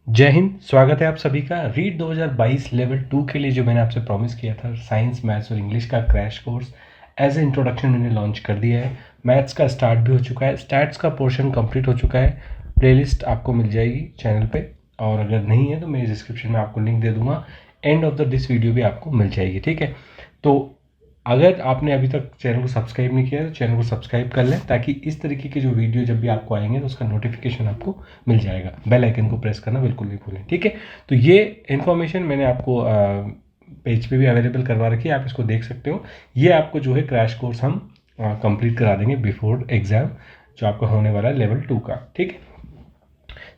जय हिंद। स्वागत है आप सभी का रीड 2022 लेवल 2 के लिए जो मैंने आपसे प्रॉमिस किया था साइंस मैथ्स और इंग्लिश का crash course as a introduction मैंने लॉन्च कर दिया है। मैथ्स का स्टार्ट भी हो चुका है, स्टैट्स का पोर्शन कंप्लीट हो चुका है। प्लेलिस्ट आपको मिल जाएगी चैनल पे, और अगर नहीं है तो मेरे डिस्क्रिप्शन में आपको लिंक दे दूंगा। End of the this video भी आपको मिल जाएगी, ठीक है। तो अगर आपने अभी तक चैनल को सब्सक्राइब नहीं किया है तो चैनल को सब्सक्राइब कर लें, ताकि इस तरीके के जो वीडियो जब भी आपको आएंगे तो उसका नोटिफिकेशन आपको मिल जाएगा। बेल आइकन को प्रेस करना बिल्कुल नहीं भूलें, ठीक है। तो ये इन्फॉर्मेशन मैंने आपको पेज पे भी अवेलेबल करवा रखी है, आप इसको देख सकते हो। ये आपको जो है क्रैश कोर्स हम कंप्लीट करा देंगे बिफोर एग्जाम, जो आपका होने वाला है लेवल 2 का, ठीक है।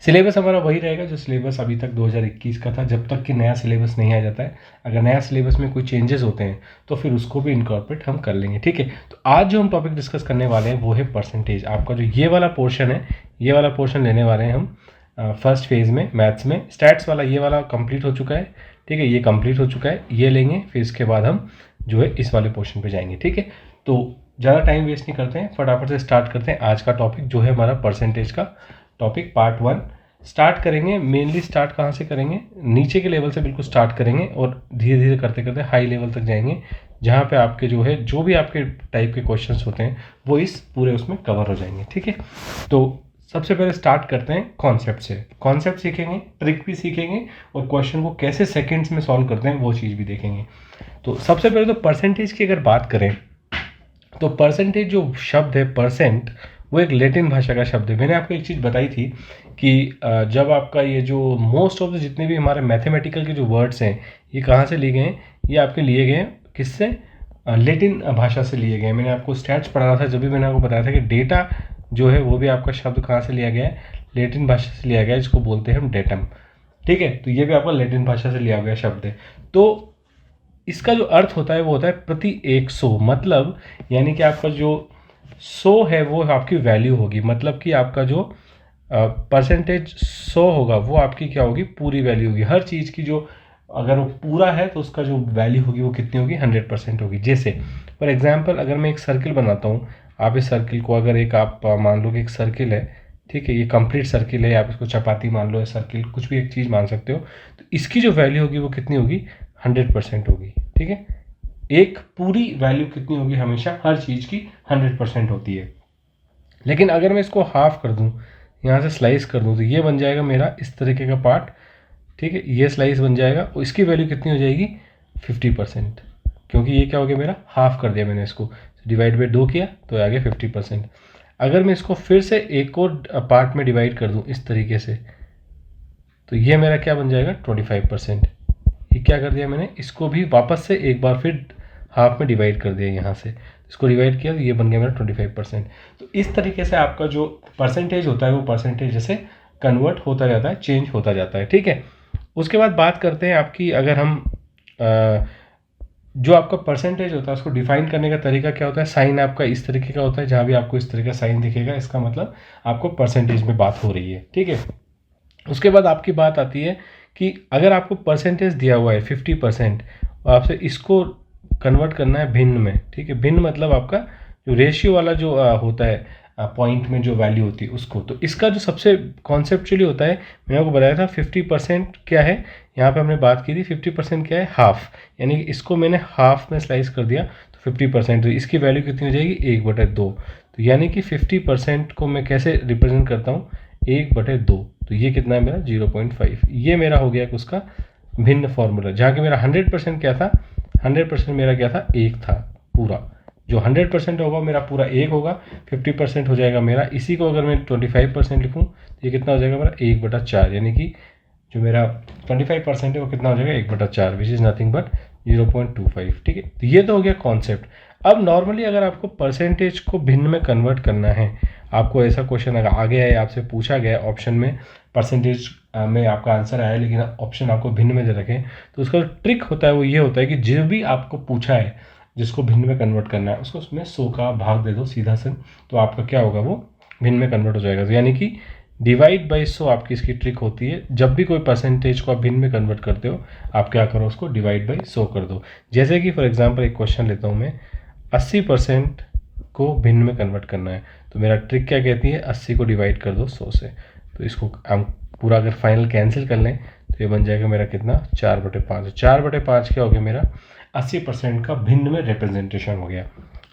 सिलेबस हमारा वही रहेगा जो सिलेबस अभी तक 2021 का था, जब तक कि नया सिलेबस नहीं आ जाता है। अगर नया सिलेबस में कोई चेंजेस होते हैं तो फिर उसको भी इनकॉर्पोरेट हम कर लेंगे, ठीक है। तो आज जो हम टॉपिक डिस्कस करने वाले हैं वो है परसेंटेज। आपका जो ये वाला पोर्शन है, ये वाला पोर्शन लेने वाले हैं हम फर्स्ट फेज़ में मैथ्स में। स्टैट्स वाला ये वाला कंप्लीट हो चुका है, ठीक है, ये कंप्लीट हो चुका है, ये लेंगे। फिर इसके बाद हम जो है इस वाले पोर्शन पे जाएंगे, ठीक है। तो ज़्यादा टाइम वेस्ट नहीं करते हैं, फटाफट से स्टार्ट करते हैं आज का टॉपिक जो है हमारा परसेंटेज का टॉपिक पार्ट 1 स्टार्ट करेंगे। मेनली स्टार्ट कहाँ से करेंगे, नीचे के लेवल से बिल्कुल स्टार्ट करेंगे और धीरे धीरे करते करते हाई लेवल तक जाएंगे, जहाँ पे आपके जो है जो भी आपके टाइप के क्वेश्चंस होते हैं वो इस पूरे उसमें कवर हो जाएंगे, ठीक है। तो सबसे पहले स्टार्ट करते हैं कॉन्सेप्ट से। कॉन्सेप्ट सीखेंगे, ट्रिक भी सीखेंगे, और क्वेश्चन को कैसे सेकेंड्स में सॉल्व करते हैं वो चीज़ भी देखेंगे। तो सबसे पहले तो परसेंटेज की अगर बात करें तो परसेंटेज जो शब्द है परसेंट, वो एक लैटिन भाषा का शब्द है। मैंने आपको एक चीज़ बताई थी कि जब आपका ये जो मोस्ट ऑफ द जितने भी हमारे मैथमेटिकल के जो वर्ड्स हैं ये कहाँ से लिए गए हैं, ये आपके लिए गए हैं किससे, लैटिन भाषा से लिए गए हैं। मैंने आपको स्टैट्स पढ़ा था जब भी मैंने आपको बताया था कि डेटा जो है वो भी आपका शब्द कहाँ से लिया गया है, लैटिन भाषा से लिया गया है, जिसको बोलते हैं हम डेटम, ठीक है। तो ये भी आपका लैटिन भाषा से लिया गया शब्द है। तो इसका जो अर्थ होता है वो होता है प्रति 100, मतलब यानी कि आपका जो 100 है वो आपकी वैल्यू होगी, मतलब कि आपका जो परसेंटेज 100 होगा वो आपकी क्या होगी, पूरी वैल्यू होगी। हर चीज़ की जो अगर वो पूरा है तो उसका जो वैल्यू होगी वो कितनी होगी, 100% होगी। जैसे फॉर एग्जांपल अगर मैं एक सर्किल बनाता हूँ, आप इस सर्किल को अगर एक आप मान लो कि एक सर्किल है, ठीक है, ये कंप्लीट सर्किल है, आप इसको चपाती मान लो, सर्किल कुछ भी एक चीज़ मान सकते हो, तो इसकी जो वैल्यू होगी वो कितनी होगी, 100% होगी, ठीक है। एक पूरी वैल्यू कितनी होगी, हमेशा हर चीज़ की 100% होती है। लेकिन अगर मैं इसको हाफ कर दूं, यहाँ से स्लाइस कर दूं, तो ये बन जाएगा मेरा इस तरीके का पार्ट, ठीक है, ये स्लाइस बन जाएगा और इसकी वैल्यू कितनी हो जाएगी, 50%, क्योंकि ये क्या हो गया मेरा, हाफ कर दिया मैंने इसको, डिवाइड बाई 2 किया तो आ गया 50%। अगर मैं इसको फिर से एक और पार्ट में डिवाइड कर दूं इस तरीके से, तो ये मेरा क्या बन जाएगा, 25%। ये क्या कर दिया मैंने, इसको भी वापस से एक बार फिर हाफ में डिवाइड कर दिया, यहाँ से इसको डिवाइड किया तो ये बन गया मेरा 25%। तो इस तरीके से आपका जो परसेंटेज होता है वो परसेंटेज जैसे कन्वर्ट होता जाता है, चेंज होता जाता है, ठीक है। उसके बाद बात करते हैं आपकी, अगर हम जो आपका परसेंटेज होता है उसको डिफाइन करने का तरीका क्या होता है। साइन आपका इस तरीके का होता है, जहाँ भी आपको इस तरह का साइन दिखेगा इसका मतलब आपको परसेंटेज में बात हो रही है, ठीक है। उसके बाद आपकी बात आती है कि अगर आपको परसेंटेज दिया हुआ है 50% और आपसे इसको कन्वर्ट करना है भिन्न में, ठीक है। भिन्न मतलब आपका जो रेशियो वाला जो होता है पॉइंट में जो वैल्यू होती है उसको, तो इसका जो सबसे कॉन्सेप्चुअली होता है, मैंने आपको बताया था 50% क्या है, यहाँ पे हमने बात की थी 50% क्या है, हाफ, यानी कि इसको मैंने हाफ में स्लाइस कर दिया तो 50%, तो इसकी वैल्यू कितनी हो जाएगी, 1/2। तो यानी कि 50% को मैं कैसे रिप्रेजेंट करता हूँ, 1/2, तो ये कितना है मेरा 0.5। ये मेरा हो गया उसका भिन्न फॉर्मूला, जहाँ कि मेरा 100% क्या था, 100% मेरा क्या था, 1 था पूरा। जो 100% होगा मेरा पूरा 1 होगा, 50% हो जाएगा मेरा, इसी को अगर मैं 25% लिखूँ तो ये कितना हो जाएगा मेरा 1/4, यानी कि जो मेरा 25% है वो कितना हो जाएगा 1/4, विच इज़ नथिंग बट 0.25, ठीक है। तो ये तो हो गया कॉन्सेप्ट। अब नॉर्मली अगर आपको परसेंटेज को भिन्न में कन्वर्ट करना है, आपको ऐसा क्वेश्चन अगर आ गया है, आपसे पूछा गया है ऑप्शन में परसेंटेज में आपका आंसर आया लेकिन ऑप्शन आपको भिन्न में दे रखें, तो उसका जो ट्रिक होता है वो ये होता है कि जो भी आपको पूछा है जिसको भिन्न में कन्वर्ट करना है उसको उसमें 100 का भाग दे दो सीधा से, तो आपका क्या होगा, वो भिन्न में कन्वर्ट हो जाएगा। तो यानी कि डिवाइड बाई 100 आपकी इसकी ट्रिक होती है। जब भी कोई परसेंटेज को आप भिन्न में कन्वर्ट करते हो, आप क्या करो, उसको डिवाइड बाई 100 कर दो। जैसे कि फॉर एग्जांपल एक क्वेश्चन लेता हूँ मैं, 80% को भिन्न में कन्वर्ट करना है, तो मेरा ट्रिक क्या कहती है, 80 को डिवाइड कर दो 100 से। तो इसको हम पूरा अगर फाइनल कैंसिल कर लें तो ये बन जाएगा मेरा कितना 4/5। 4/5 क्या हो गया मेरा 80% का भिन्न में रिप्रेजेंटेशन हो गया।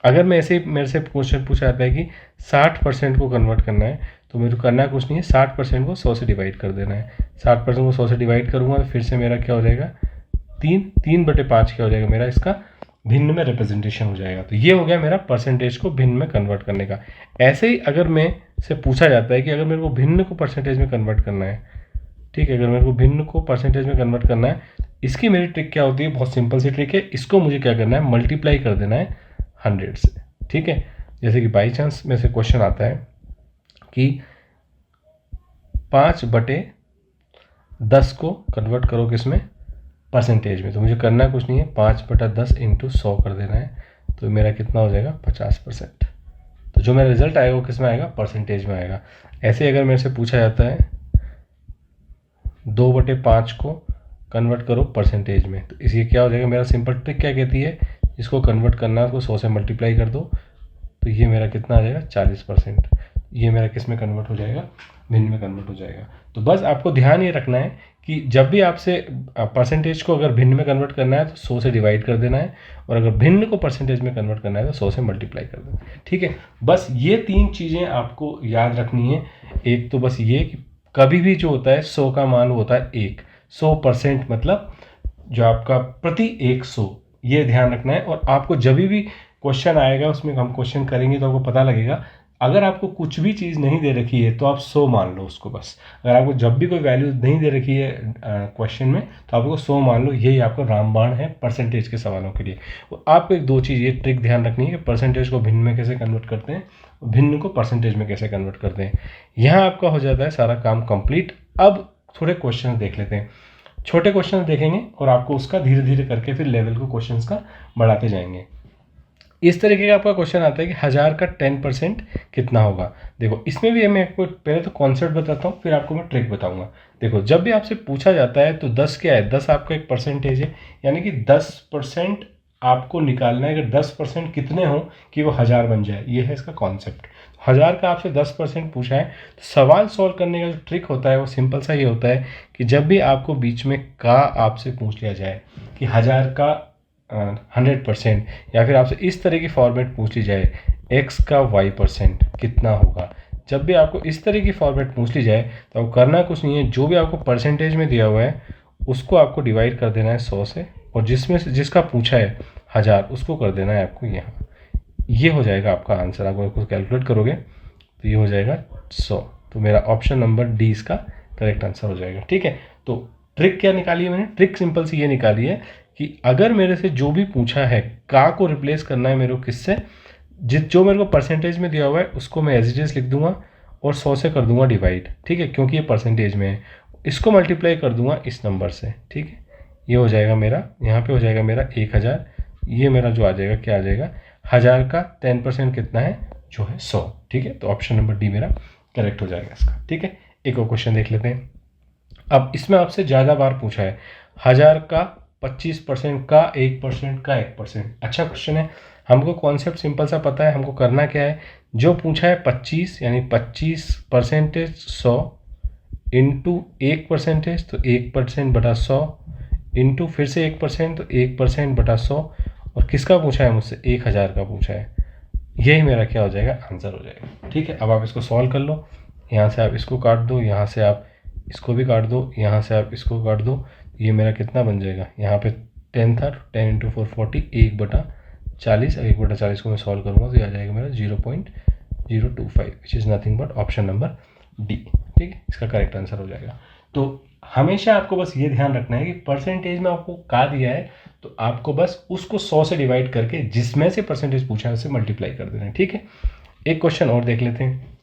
अगर मैं ऐसे मेरे से क्वेश्चन पूछा जाता है कि 60% को कन्वर्ट करना है तो मेरे को करना कुछ नहीं है, 60% को 100 से डिवाइड कर देना है। 60% को 100 से डिवाइड करूँगा तो फिर से मेरा क्या हो जाएगा 3/5 क्या हो जाएगा मेरा इसका भिन्न में रिप्रेजेंटेशन हो जाएगा। तो ये हो गया मेरा परसेंटेज को भिन्न में कन्वर्ट करने का। ऐसे ही अगर मैं से पूछा जाता है कि अगर मेरे को भिन्न को परसेंटेज में कन्वर्ट करना है, ठीक है, अगर मेरे को भिन्न को परसेंटेज में कन्वर्ट करना है, इसकी मेरी ट्रिक क्या होती है, बहुत सिंपल सी ट्रिक है। इसको मुझे क्या करना है, मल्टीप्लाई कर देना है 100 से, ठीक है। जैसे कि बाई चांस में से क्वेश्चन आता है कि 5/10 को कन्वर्ट करो किसमें, परसेंटेज में, तो मुझे करना कुछ नहीं है, 5/10 इंटू 100 कर देना है, तो मेरा कितना हो जाएगा 50%। तो जो मेरा रिजल्ट आएगा वो किस में आएगा, परसेंटेज में आएगा। ऐसे अगर मेरे से पूछा जाता है 2/5 को कन्वर्ट करो परसेंटेज में, तो इसलिए क्या हो जाएगा, मेरा सिंपल ट्रिक क्या कहती है, इसको कन्वर्ट करना है उसको 100 से मल्टीप्लाई कर दो, तो ये मेरा कितना आ जाएगा 40%। ये मेरा किस में कन्वर्ट हो जाएगा, भिन्न में कन्वर्ट हो जाएगा। तो बस आपको ध्यान ये रखना है कि जब भी आपसे परसेंटेज को अगर भिन्न में कन्वर्ट करना है तो 100 से डिवाइड कर देना है, और अगर भिन्न को परसेंटेज में कन्वर्ट करना है तो 100 से मल्टीप्लाई कर देना है, ठीक है। बस ये 3 चीज़ें आपको याद रखनी है। एक तो बस ये कि कभी भी जो होता है 100 का मान होता है 1, 100% मतलब जो आपका प्रति 100, ये ध्यान रखना है। और आपको जब भी क्वेश्चन आएगा उसमें हम क्वेश्चन करेंगे तो आपको पता लगेगा, अगर आपको कुछ भी चीज़ नहीं दे रखी है तो आप 100 मान लो उसको बस। अगर आपको जब भी कोई वैल्यू नहीं दे रखी है क्वेश्चन में तो आपको 100 मान लो, यही आपका रामबाण है परसेंटेज के सवालों के लिए। तो आपको एक 2 चीज़ ये ट्रिक ध्यान रखनी है कि परसेंटेज को भिन्न में कैसे कन्वर्ट करते हैं, भिन्न को परसेंटेज में कैसे कन्वर्ट करते हैं। यहाँ आपका हो जाता है सारा काम कंप्लीट। अब थोड़े क्वेश्चन देख लेते हैं, छोटे क्वेश्चन देखेंगे और आपको उसका धीरे धीरे करके फिर लेवल को क्वेश्चंस का बढ़ाते जाएंगे। इस तरीके का आपका क्वेश्चन आता है कि 1000 का 10% कितना होगा। देखो इसमें भी मैं आपको पहले तो कॉन्सेप्ट बताता हूँ, फिर आपको मैं ट्रिक बताऊंगा। देखो जब भी आपसे पूछा जाता है तो 10 क्या है, 10 आपका एक परसेंटेज है, यानी कि 10% आपको निकालना है। अगर 10% कितने हो कि वो 1000 बन जाए, ये है इसका कॉन्सेप्ट। 1000 का आपसे 10% पूछा है तो सवाल सॉल्व करने का जो ट्रिक होता है वो सिंपल सा ये होता है कि जब भी आपको बीच में का आपसे पूछ लिया जाए कि 1000 का 100%, या फिर आपसे इस तरह की फॉर्मेट पूछ ली जाए x का y% कितना होगा, जब भी आपको इस तरह की फॉर्मेट पूछ ली जाए तो आपको करना कुछ नहीं है, जो भी आपको परसेंटेज में दिया हुआ है उसको आपको डिवाइड कर देना है 100 से, और जिसमें से जिसका पूछा है 1000 उसको कर देना है आपको यहाँ। ये हो जाएगा आपका आंसर। आप इसको कैलकुलेट करोगे तो ये हो जाएगा 100। तो मेरा ऑप्शन नंबर डी इसका करेक्ट आंसर हो जाएगा, ठीक है। तो ट्रिक क्या निकाली है मैंने, ट्रिक सिंपल सी ये निकाली है कि अगर मेरे से जो भी पूछा है का को रिप्लेस करना है मेरे को किससे, जो मेरे को परसेंटेज में दिया हुआ है उसको मैं एज इट इज लिख दूंगा और 100 से कर दूंगा डिवाइड, ठीक है, क्योंकि ये परसेंटेज में है। इसको मल्टीप्लाई कर दूंगा इस नंबर से, ठीक है। ये हो जाएगा मेरा, यहाँ पे हो जाएगा मेरा 1000। ये मेरा जो आ जाएगा क्या आ जाएगा, 1000 का 10% कितना है, जो है 100, ठीक है। तो ऑप्शन नंबर डी मेरा करेक्ट हो जाएगा इसका, ठीक है। एक और क्वेश्चन देख लेते हैं। अब इसमें आपसे ज़्यादा बार पूछा है 1000 का 25% का 1% का 1%। अच्छा क्वेश्चन है, हमको कॉन्सेप्ट सिंपल सा पता है, हमको करना क्या है, जो पूछा है 25 यानी 25% 100 इंटू 1%, तो 1% बटा 100 इंटू फिर से 1%, तो 1% बटा 100, और किसका पूछा है मुझसे, 1000 का पूछा है। यही मेरा क्या हो जाएगा, आंसर हो जाएगा, ठीक है। अब आप इसको सॉल्व कर लो, यहाँ से आप इसको काट दो, यहाँ से आप इसको भी काट दो, यहाँ से आप इसको काट दो, ये मेरा कितना बन जाएगा, यहाँ पे 10 था, 10 इंटू 4 40, 1/40, 1/40 को मैं सॉल्व करूँगा तो ये आ जाएगा मेरा 0.025, विच is nothing but option number D, ठीक है। इसका करेक्ट आंसर हो जाएगा। तो हमेशा आपको बस ये ध्यान रखना है कि परसेंटेज में आपको का दिया है तो आपको बस उसको 100 से डिवाइड करके जिसमें से परसेंटेज पूछा है उससे मल्टीप्लाई कर देना है, ठीक है। एक क्वेश्चन और देख लेते हैं।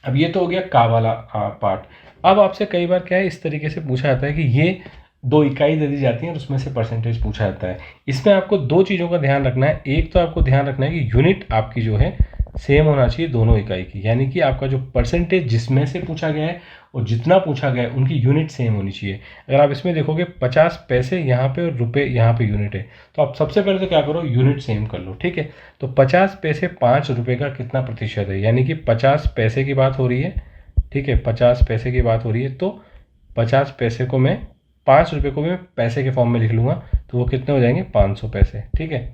अब ये तो हो गया का वाला पार्ट। अब आपसे कई बार क्या है, इस तरीके से पूछा जाता है कि ये 2 इकाई दे दी जाती है और उसमें से परसेंटेज पूछा जाता है। इसमें आपको 2 चीज़ों का ध्यान रखना है। एक तो आपको ध्यान रखना है कि यूनिट आपकी जो है सेम होना चाहिए दोनों इकाई की, यानी कि आपका जो परसेंटेज जिसमें से पूछा गया है और जितना पूछा गया है उनकी यूनिट सेम होनी चाहिए। अगर आप इसमें देखोगे 50 पैसे यहाँ पे और रुपये यहाँ पे यूनिट है, तो आप सबसे पहले तो क्या करो, यूनिट सेम कर लो, ठीक है। तो 50 पैसे 5 रुपये का कितना प्रतिशत है, यानी कि 50 पैसे की बात हो रही है, ठीक है, 50 पैसे की बात हो रही है, तो 50 पैसे को मैं 5 रुपये को मैं पैसे के फॉर्म में लिख लूँगा तो वो कितने हो जाएंगे 500 पैसे। ठीक है,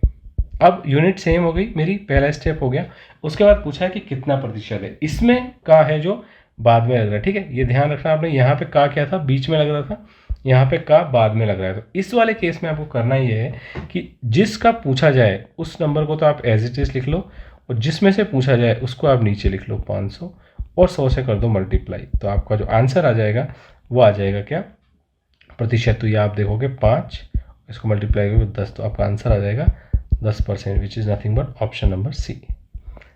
अब यूनिट सेम हो गई मेरी, पहला स्टेप हो गया। उसके बाद पूछा है कि कितना प्रतिशत है, इसमें का है जो बाद में लग रहा है। ठीक है, ये ध्यान रखना आपने, यहाँ पे का क्या था बीच में लग रहा था, यहाँ पे का बाद में लग रहा है। तो इस वाले केस में आपको करना ये है कि जिसका पूछा जाए उस नंबर को तो आप एज इट इज लिख लो, और जिसमें से पूछा जाए उसको आप नीचे लिख लो 500 और 100 से कर दो मल्टीप्लाई, तो आपका जो आंसर आ जाएगा वो आ जाएगा क्या प्रतिशत। तो ये आप देखोगे 5, इसको मल्टीप्लाई करोगे 10, तो आपका आंसर आ जाएगा 10%, which is nothing but option number C.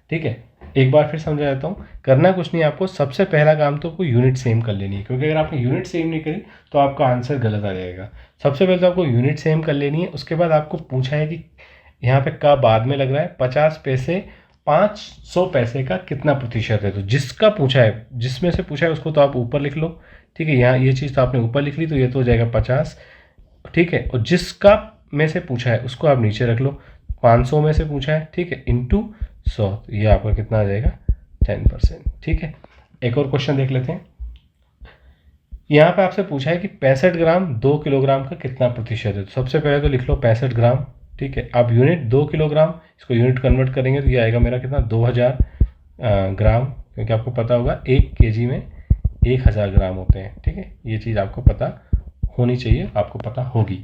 ठीक है, एक बार फिर समझा जाता हूँ, करना कुछ नहीं आपको, सबसे पहला काम तो आपको यूनिट सेम कर लेनी है, क्योंकि अगर आपने यूनिट सेम नहीं करी तो आपका आंसर गलत आ जाएगा। सबसे पहले तो आपको यूनिट सेम कर लेनी है। उसके बाद आपको पूछा है कि यहाँ पे का बाद में लग रहा है, 50 पैसे 500 पैसे का कितना प्रतिशत है। तो जिसका पूछा है, जिसमें से पूछा है उसको तो आप ऊपर लिख लो। ठीक है, यहाँ ये चीज़ तो आपने ऊपर लिख ली, तो ये तो हो जाएगा 50। ठीक है, और जिसका में से पूछा है उसको आप नीचे रख लो, 500 में से पूछा है, ठीक है, इंटू 100, तो ये आपका कितना आ जाएगा 10%। ठीक है, एक और क्वेश्चन देख लेते हैं। यहाँ पे आपसे पूछा है कि 65 ग्राम 2 किलोग्राम का कितना प्रतिशत है। तो सबसे पहले तो लिख लो 65 ग्राम। ठीक है, अब यूनिट 2 किलोग्राम, इसको यूनिट कन्वर्ट करेंगे तो ये आएगा मेरा कितना 2000 ग्राम, क्योंकि आपको पता होगा 1 केजी में 1000 ग्राम होते हैं। ठीक है, ये चीज़ आपको पता होनी चाहिए, आपको पता होगी।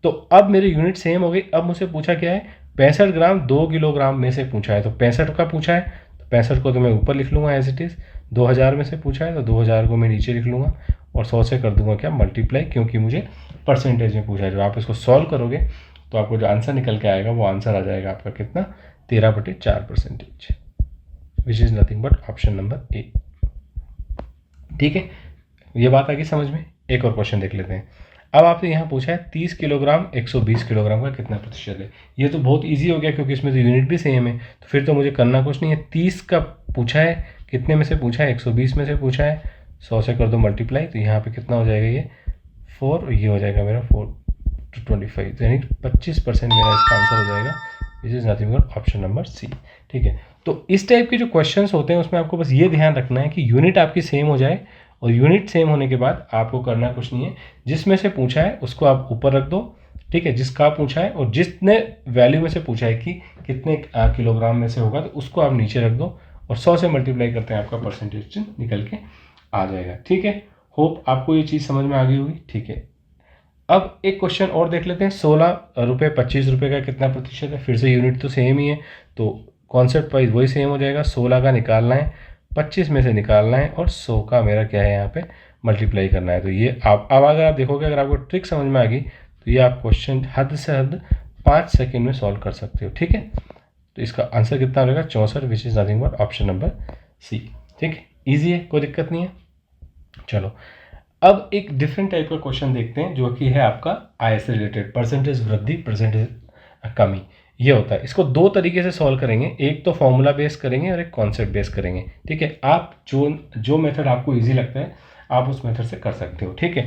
तो अब मेरी यूनिट सेम हो गई। अब मुझसे पूछा क्या है, 65 ग्राम 2 किलोग्राम में से पूछा है, तो 65 का पूछा है तो 65 को तो मैं ऊपर लिख लूँगा एज इट इज़। 2000 में से पूछा है तो 2000 को मैं नीचे लिख लूँगा और 100 से कर दूंगा क्या मल्टीप्लाई, क्योंकि मुझे परसेंटेज में पूछा है। जब आप इसको सॉल्व करोगे तो आपको जो आंसर निकल के आएगा वो आंसर आ जाएगा आपका कितना 13/4%, विच is nothing but option number A. ठीक है, ये बात आ गई समझ में। एक और क्वेश्चन देख लेते हैं। अब आपसे यहाँ पूछा है 30 किलोग्राम 120 किलोग्राम का कितना प्रतिशत है। ये तो बहुत इजी हो गया क्योंकि इसमें तो यूनिट भी सेम है, तो फिर तो मुझे करना कुछ नहीं है। 30 का पूछा है, कितने में से पूछा है 120 में से पूछा है, 100 से कर दो मल्टीप्लाई, तो यहाँ पे कितना हो जाएगा ये 4, ये हो जाएगा मेरा 4 to 25, यानी 25% मेरा इसका आंसर हो जाएगा, which is nothing but option number C. ठीक है, तो इस टाइप के जो क्वेश्चंस होते हैं उसमें आपको बस ये ध्यान रखना है कि यूनिट आपकी सेम हो जाए, और यूनिट सेम होने के बाद आपको करना कुछ नहीं है, जिसमें से पूछा है उसको आप ऊपर रख दो। ठीक है, जिसका पूछा है और जितने वैल्यू में से पूछा है कि कितने किलोग्राम में से होगा, तो उसको आप नीचे रख दो और 100 से मल्टीप्लाई करते हैं, आपका परसेंटेज निकल के आ जाएगा। ठीक है, होप आपको ये चीज़ समझ में आ गई होगी। ठीक है, अब एक क्वेश्चन और देख लेते हैं। 16 रुपये 25 रुपये का कितना प्रतिशत है। फिर से यूनिट तो सेम ही है, तो कॉन्सेप्ट वाइज वही सेम हो जाएगा। 16 का निकालना है, 25 में से निकालना है और 100 का मेरा क्या है यहाँ पे मल्टीप्लाई करना है। तो ये आप अब अगर आप देखोगे, अगर आपको ट्रिक समझ में आ गई तो ये आप क्वेश्चन हद से हद 5 सेकेंड में सॉल्व कर सकते हो। ठीक है, तो इसका आंसर कितना रहेगा 64, which is nothing but option number C. ठीक है, ईजी है, कोई दिक्कत नहीं है। चलो, अब एक डिफरेंट टाइप का क्वेश्चन देखते हैं जो कि है आपका आय से रिलेटेड, परसेंटेज वृद्धि परसेंटेज कमी। ये होता है, इसको दो तरीके से सॉल्व करेंगे, एक तो फॉर्मूला बेस करेंगे और एक कॉन्सेप्ट बेस करेंगे। ठीक है, आप जो मेथड आपको इजी लगता है आप उस मेथड से कर सकते हो। ठीक है,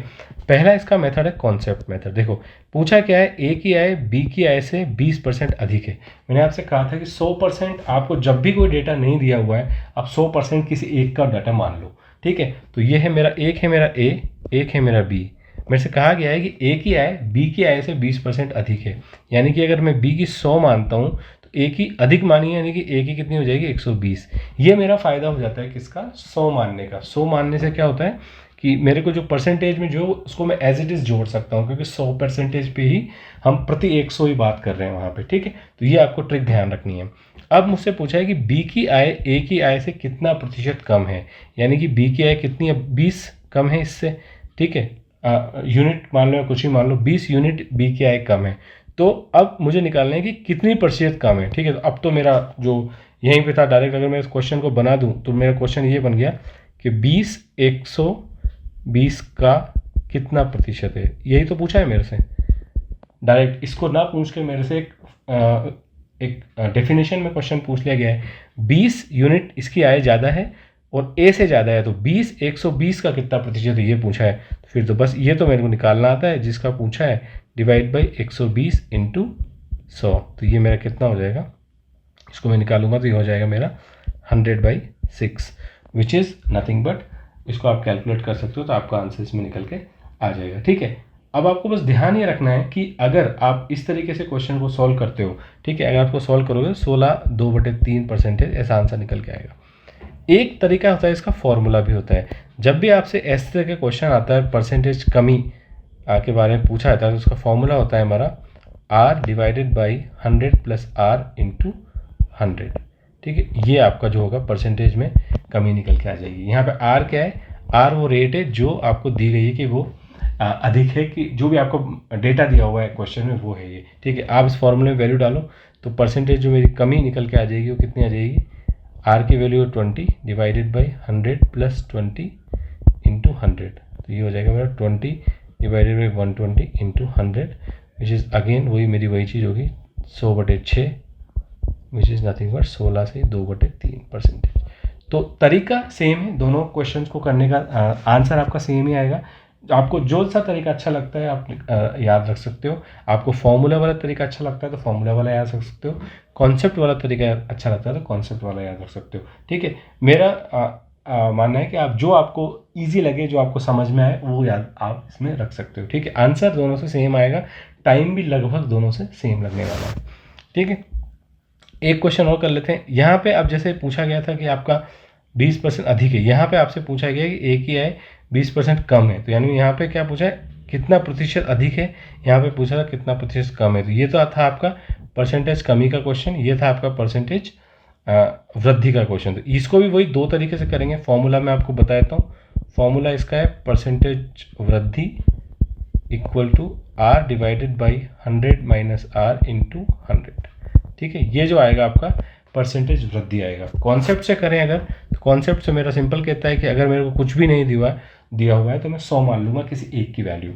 पहला इसका मेथड है कॉन्सेप्ट मेथड। देखो पूछा क्या है, ए की आय बी की आय से 20% अधिक है। मैंने आपसे कहा था कि 100% आपको जब भी कोई डेटा नहीं दिया हुआ है आप 100% किसी एक का डाटा मान लो। ठीक है, तो ये है मेरा, एक है मेरा ए, एक है मेरा बी। मेरे से कहा गया है कि ए की आय बी की आय से 20% अधिक है, यानी कि अगर मैं बी की 100 मानता हूँ तो ए की अधिक मानी, यानी कि ए की कितनी हो जाएगी 120। ये मेरा फ़ायदा हो जाता है किसका, 100 मानने का। 100 मानने से क्या होता है कि मेरे को जो परसेंटेज में जो उसको मैं एज इट इज़ जोड़ सकता हूँ, क्योंकि 100% पे ही हम प्रति 100 ही बात कर रहे हैं वहाँ पे। ठीक है, तो ये आपको ट्रिक ध्यान रखनी है। अब मुझसे पूछा है कि बी की आय ए की आय से कितना प्रतिशत कम है, यानी कि बी की आय कितनी है, 20 कम है इससे। ठीक है, यूनिट मान लो या कुछ ही मान लो, 20 यूनिट बी की आय कम है। तो अब मुझे निकालना है कि कितनी प्रतिशत कम है। ठीक है, तो अब तो मेरा जो यहीं पे था डायरेक्ट, अगर मैं इस क्वेश्चन को बना दूं तो मेरा क्वेश्चन ये बन गया कि 20 120 का कितना प्रतिशत है। यही तो पूछा है मेरे से, डायरेक्ट इसको ना पूछ के मेरे से एक डेफिनेशन में क्वेश्चन पूछ लिया गया है। 20 यूनिट इसकी आय ज़्यादा है और ए से ज़्यादा है, तो 20 120 का कितना प्रतिशत है ये पूछा है। तो फिर तो बस ये तो मेरे को निकालना आता है, जिसका पूछा है डिवाइड बाई 120 इंटू 100, तो ये मेरा कितना हो जाएगा, इसको मैं निकालूंगा तो ये हो जाएगा मेरा 100/6, विच इज़ नथिंग बट इसको आप कैलकुलेट कर सकते हो, तो आपका आंसर इसमें निकल के आ जाएगा। ठीक है, अब आपको बस ध्यान ये रखना है कि अगर आप इस तरीके से क्वेश्चन को सॉल्व करते हो, ठीक है, अगर आपको सॉल्व करोगे 16 2/3% ऐसा आंसर निकल के आएगा। एक तरीका होता है, इसका फॉर्मूला भी होता है। जब भी आपसे इस तरह के क्वेश्चन आता है, परसेंटेज कमी के बारे में पूछा जाता है, तो उसका फॉर्मूला होता है हमारा R divided by 100 plus R into 100। ठीक है, ये आपका जो होगा परसेंटेज में कमी निकल के आ जाएगी। यहाँ पे R क्या है? R वो रेट है जो आपको दी गई है कि वो अधिक है, कि जो भी आपको डेटा दिया हुआ है क्वेश्चन में वो है ये। ठीक है, आप इस फॉर्मूले में वैल्यू डालो तो परसेंटेज जो मेरी कमी निकल के आ जाएगी वो कितनी आ जाएगी? R की value 20 divided by 100 plus 20 into 100। तो ये हो जाएगा मेरा 20 divided by 120 into 100, which is again वही चीज़ होगी 100/6, विच इज़ नथिंग बट 16 से 2/3%। तो तरीका सेम है, दोनों क्वेश्चंस को करने का आंसर आपका सेम ही आएगा। आपको जो सा तरीका अच्छा लगता है आप याद रख सकते हो। आपको फॉर्मूला वाला तरीका अच्छा लगता है तो फॉर्मूला वाला याद रख सकते हो, कॉन्सेप्ट वाला तरीका अच्छा लगता है तो कॉन्सेप्ट वाला याद रख सकते हो। ठीक है, मेरा मानना है कि आप जो आपको ईजी लगे, जो आपको समझ में आए, वो याद आप इसमें रख सकते हो। ठीक है, आंसर दोनों से सेम आएगा, टाइम भी लगभग दोनों से सेम लगने वाला है। ठीक है, एक क्वेश्चन और कर लेते हैं। यहाँ पे अब जैसे पूछा गया था कि आपका 20% अधिक है, यहाँ पे आपसे पूछा गया कि एक ही आय 20% कम है, तो यानी यहाँ पे क्या पूछा है? कितना प्रतिशत अधिक है, यहाँ पे पूछा था कितना प्रतिशत कम है। तो ये तो था आपका परसेंटेज कमी का क्वेश्चन, ये था आपका परसेंटेज वृद्धि का क्वेश्चन। तो इसको भी वही दो तरीके से करेंगे। फॉर्मूला मैं आपको बता देता हूँ। फॉर्मूला इसका है परसेंटेज वृद्धि equal to R divided by 100 minus R into 100। ठीक है, ये जो आएगा आपका परसेंटेज वृद्धि आएगा। कॉन्सेप्ट से करें अगर, तो कॉन्सेप्ट से मेरा सिंपल कहता है कि अगर मेरे को कुछ भी नहीं दिया हुआ है तो मैं 100 मान लूँगा किसी एक की वैल्यू।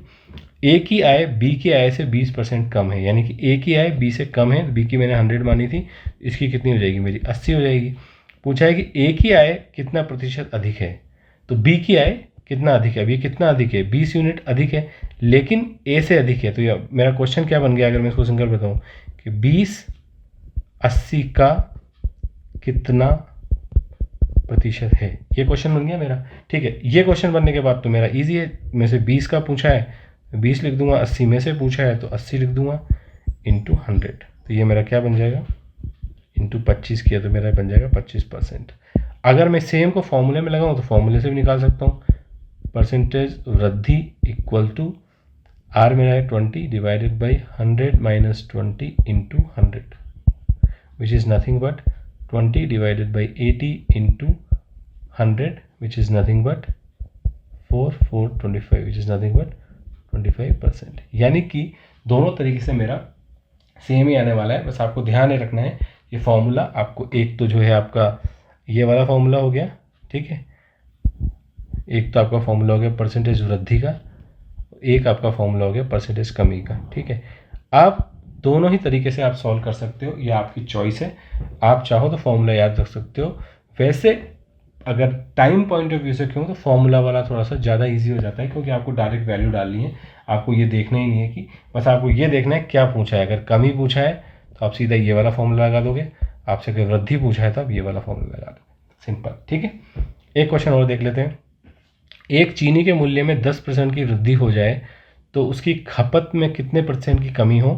ए की आय बी की आय से 20% कम है, यानी कि ए की आय बी से कम है, बी की मैंने 100 मानी थी, इसकी कितनी हो जाएगी? मेरी 80 हो जाएगी। पूछा है कि ए की आय कितना प्रतिशत अधिक है, तो बी की आय कितना अधिक है? अभी कितना अधिक है? 20 यूनिट अधिक है, लेकिन ए से अधिक है। तो ये मेरा क्वेश्चन क्या बन गया अगर मैं इसको सिंगल बताऊँ कि 20 80 का कितना प्रतिशत है, ये क्वेश्चन बन गया मेरा। ठीक है, ये क्वेश्चन बनने के बाद तो मेरा इजी है, में से 20 का पूछा है 20 लिख दूंगा, 80 में से पूछा है तो 80 लिख दूंगा इंटू 100। तो ये मेरा क्या बन जाएगा? इंटू 25 किया तो मेरा बन जाएगा 25%। अगर मैं सेम को फॉर्मूले में लगाऊँ तो फॉर्मूले से भी निकाल सकता हूँ। परसेंटेज वृद्धि इक्वल टू आर मेरा है 20 divided by 100 minus 20 into 100, which is nothing but 20 divided by 80 into 100, which is nothing but 425, which is nothing but 25%। यानी कि दोनों तरीके से मेरा सेम ही आने वाला है। बस आपको ध्यान में रखना है ये फॉर्मूला आपको, एक तो जो है आपका ये वाला फॉर्मूला हो गया, ठीक है, एक तो आपका फॉर्मूला हो गया परसेंटेज वृद्धि का, एक आपका फॉर्मूला हो गया परसेंटेज कमी का। ठीक है, आप दोनों ही तरीके से आप सॉल्व कर सकते हो, ये आपकी चॉइस है। आप चाहो तो फॉर्मूला याद रख सकते हो। वैसे अगर टाइम पॉइंट ऑफ व्यू से क्यों, तो फॉर्मूला वाला थोड़ा सा ज़्यादा इजी हो जाता है, क्योंकि आपको डायरेक्ट वैल्यू डालनी है, आपको ये देखना ही नहीं है कि, बस आपको ये देखना है क्या पूछा है। अगर कमी पूछा है तो आप सीधा ये वाला फॉर्मूला लगा दोगे, आपसे अगर वृद्धि पूछा है तो आप ये वाला फॉर्मूला लगा दोगे, सिंपल। ठीक है, एक क्वेश्चन और देख लेते हैं। एक चीनी के मूल्य में 10% की वृद्धि हो जाए तो उसकी खपत में कितने % की कमी हो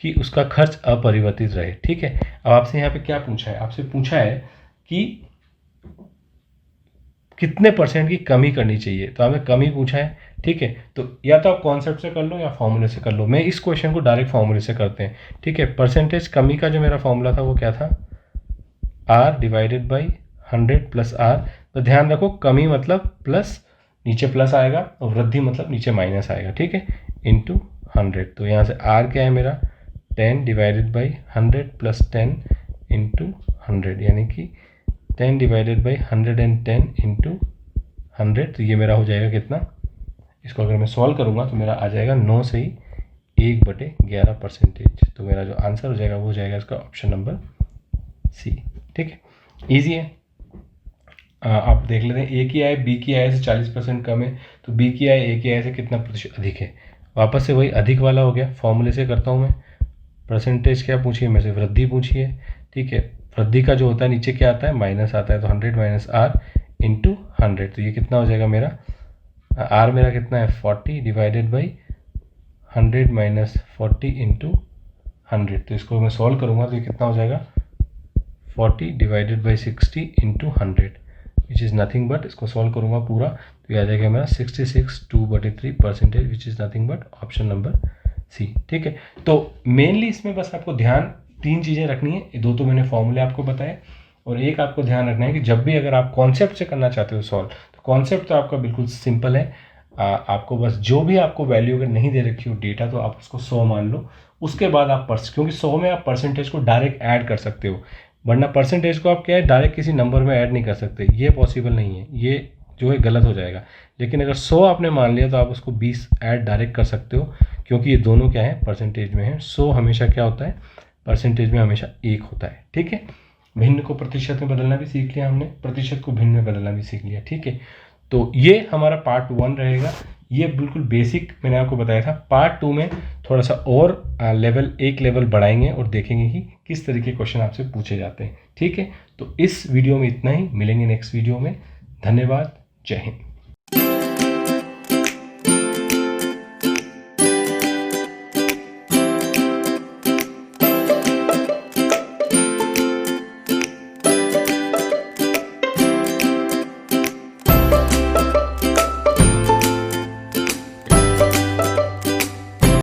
कि उसका खर्च अपरिवर्तित रहे। ठीक है, अब आपसे यहाँ पे क्या पूछा है? आपसे पूछा है कि कितने % की कमी करनी चाहिए, तो आपने कमी पूछा है। ठीक है, तो या तो आप कॉन्सेप्ट से कर लो या फॉर्मूले से कर लो। मैं इस क्वेश्चन को डायरेक्ट फॉर्मूले से करते हैं। ठीक है, परसेंटेज कमी का जो मेरा फॉर्मूला था वो क्या था? R divided by 100 plus R। तो ध्यान रखो, कमी मतलब प्लस, नीचे प्लस आएगा, और वृद्धि मतलब नीचे माइनस आएगा। ठीक है, इंटू 100। तो यहाँ से R क्या है मेरा? 10 डिवाइडेड बाई 100 प्लस 10 इंटू 100, यानी कि 10 डिवाइडेड बाई 110 इंटू 100। तो ये मेरा हो जाएगा कितना? इसको अगर मैं सॉल्व करूँगा तो मेरा आ जाएगा 9 से ही 1/11%। तो मेरा जो आंसर हो जाएगा वो हो जाएगा इसका ऑप्शन नंबर सी। ठीक है, ईजी है। आप देख लेते हैं, ए की आय बी की आय से 40% कम है, तो बी की आय ए की आय से कितना प्रतिशत अधिक है? वापस से वही अधिक वाला हो गया, फॉर्मूले से करता हूँ मैं। परसेंटेज क्या पूछिए मेरे से? वृद्धि पूछिए। ठीक है, वृद्धि का जो होता है नीचे क्या आता है? माइनस आता है, तो 100 माइनस R इंटू 100, तो ये कितना हो जाएगा मेरा, आर मेरा कितना है 40 डिवाइडेड बाई 100 माइनस 40 इंटू 100, तो इसको मैं सॉल्व करूँगा तो ये कितना हो जाएगा 40 divided by 60 into 100 which is nothing but, इसको सॉल्व करूँगा पूरा तो ये आ जाएगा मेरा 66 2/3% which is nothing but option number C. ठीक है, तो मेनली इसमें बस आपको ध्यान 3 चीज़ें रखनी है, 2 तो मैंने फॉर्मूले आपको बताए और एक आपको ध्यान रखना है कि जब भी अगर आप कॉन्सेप्ट से करना चाहते हो सॉल्व, तो कॉन्सेप्ट तो आपका बिल्कुल सिंपल है, आपको बस जो भी आपको वैल्यू अगर नहीं दे रखी हो डेटा तो आप उसको 100 मान लो, उसके बाद आप क्योंकि 100 में आप परसेंटेज को डायरेक्ट ऐड कर सकते हो, वरना परसेंटेज को आप क्या है डायरेक्ट किसी नंबर में ऐड नहीं कर सकते, ये पॉसिबल नहीं है, ये जो है गलत हो जाएगा। लेकिन अगर 100 आपने मान लिया तो आप उसको 20 ऐड डायरेक्ट कर सकते हो, क्योंकि ये दोनों क्या है परसेंटेज में है। 100 हमेशा क्या होता है परसेंटेज में हमेशा 1 होता है। ठीक है, भिन्न को प्रतिशत में बदलना भी सीख लिया हमने, प्रतिशत को भिन्न में बदलना भी सीख लिया। ठीक है, तो ये हमारा पार्ट 1 रहेगा, ये बिल्कुल बेसिक मैंने आपको बताया था। पार्ट 2 में थोड़ा सा और एक लेवल बढ़ाएंगे और देखेंगे कि किस तरीके के क्वेश्चन आपसे पूछे जाते हैं। ठीक है, तो इस वीडियो में इतना ही, मिलेंगे नेक्स्ट वीडियो में। धन्यवाद, जय हिंद।